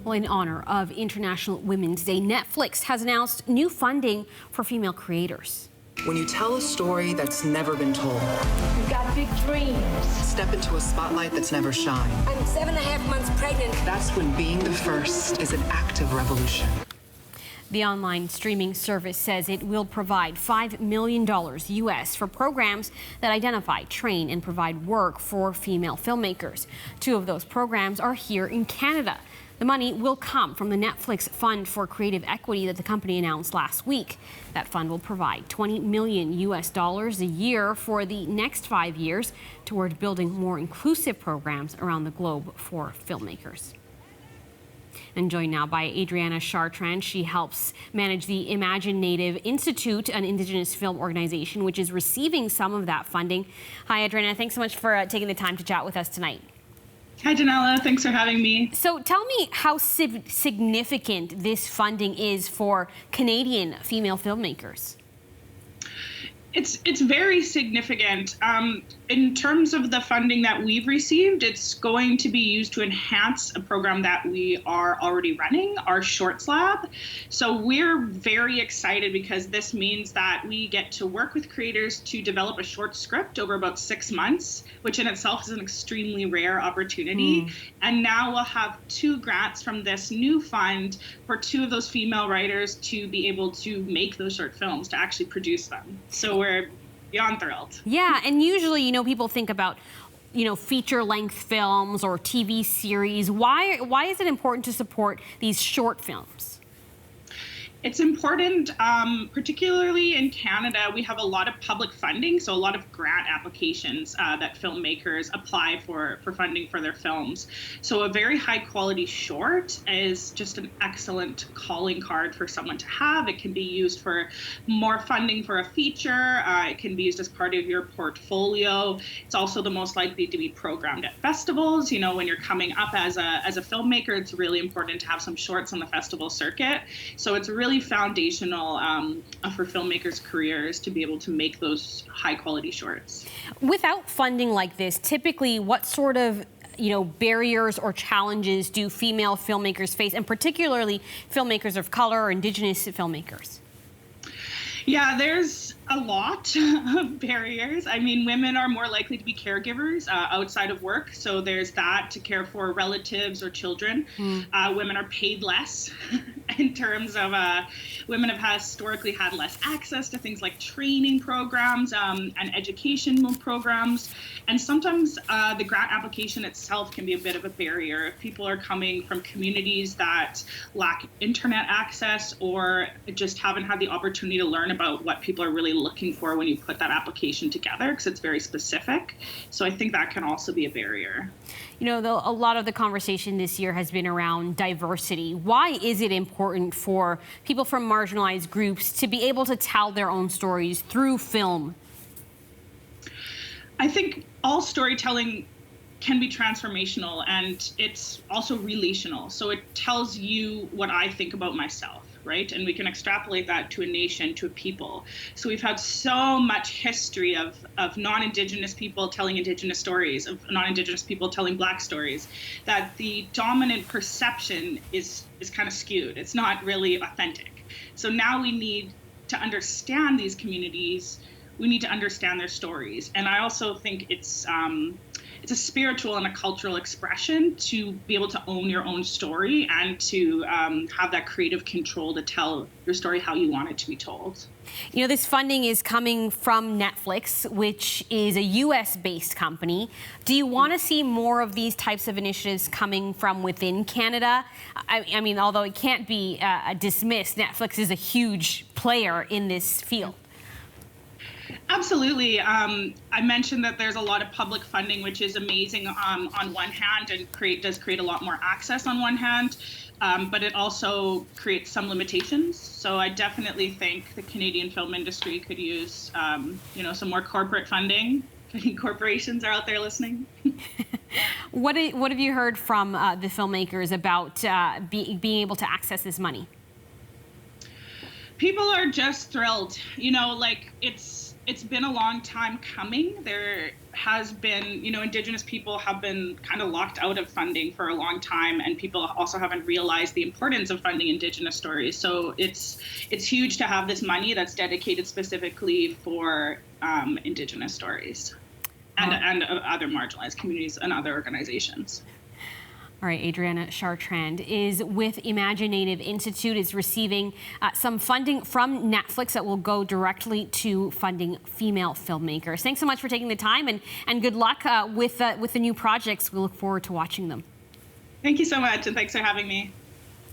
Well, in honor of International Women's Day, Netflix has announced new funding for female creators. When you tell a story that's never been told, You've got big dreams. step into a spotlight that's never shined, I'm 7.5 months pregnant. that's when being the first is an act of revolution. The online streaming service says it will provide $5 million US for programs that identify, train, and provide work for female filmmakers. 2 of those programs are here in Canada. The money will come from the Netflix Fund for Creative Equity that the company announced last week. That fund will provide $20 million US a year for the next 5 years toward building more inclusive programs around the globe for filmmakers. And joined now by Adriana Chartrand. She helps manage the imagineNative Institute, an Indigenous film organization, which is receiving some of that funding. Hi, Adriana. Thanks so much for taking the time to chat with us tonight. Hi, Ginella. Thanks for having me. So tell me how significant this funding is for Canadian female filmmakers. It's very significant. In terms of the funding that we've received, it's going to be used to enhance a program that we are already running, our Shorts Lab. So we're very excited because this means that we get to work with creators to develop a short script over about 6 months, which in itself is an extremely rare opportunity. And now we'll have 2 grants from this new fund for 2 of those female writers to be able to make those short films, to actually produce them. So we're beyond thrilled. Yeah, and usually, people think about, feature-length films or TV series. Why is it important to support these short films? It's important, particularly in Canada, we have a lot of public funding, so a lot of grant applications that filmmakers apply for funding for their films. So a very high quality short is just an excellent calling card for someone to have. It can be used for more funding for a feature. It can be used as part of your portfolio. It's also the most likely to be programmed at festivals. When you're coming up as a filmmaker, it's really important to have some shorts on the festival circuit. So it's really foundational for filmmakers' careers to be able to make those high quality shorts. Without funding like this, typically what sort of barriers or challenges do female filmmakers face, and particularly filmmakers of color or Indigenous filmmakers? Yeah, there's a lot of barriers. I mean, women are more likely to be caregivers outside of work. So there's that, to care for relatives or children. Women are paid less in terms of women have historically had less access to things like training programs and educational programs. And sometimes the grant application itself can be a bit of a barrier. If people are coming from communities that lack internet access or just haven't had the opportunity to learn about what people are really looking for when you put that application together, because it's very specific. So I think that can also be a barrier. A lot of the conversation this year has been around diversity. Why is it important for people from marginalized groups to be able to tell their own stories through film? I think all storytelling can be transformational, and it's also relational. So it tells you what I think about myself, right? And we can extrapolate that to a nation, to a people. So we've had so much history of non-Indigenous people telling Indigenous stories, of non-Indigenous people telling Black stories, that the dominant perception is kind of skewed. It's not really authentic. So now we need to understand these communities. We need to understand their stories. And I also think it's a spiritual and a cultural expression to be able to own your own story and to have that creative control to tell your story how you want it to be told. This funding is coming from Netflix, which is a US-based company. Do you want to see more of these types of initiatives coming from within Canada? I mean, although it can't be dismissed, Netflix is a huge player in this field. Absolutely. I mentioned that there's a lot of public funding, which is amazing on one hand, and does create a lot more access on one hand, but it also creates some limitations. So I definitely think the Canadian film industry could use, some more corporate funding. Any corporations are out there listening. What have you heard from the filmmakers about being able to access this money? People are just thrilled. it's been a long time coming. There has been, Indigenous people have been kind of locked out of funding for a long time, and people also haven't realized the importance of funding Indigenous stories. So it's huge to have this money that's dedicated specifically for Indigenous stories and other marginalized communities and other organizations. All right, Adriana Chartrand is with imagineNative Institute, is receiving some funding from Netflix that will go directly to funding female filmmakers. Thanks so much for taking the time, and good luck with the new projects. We look forward to watching them. Thank you so much, and thanks for having me.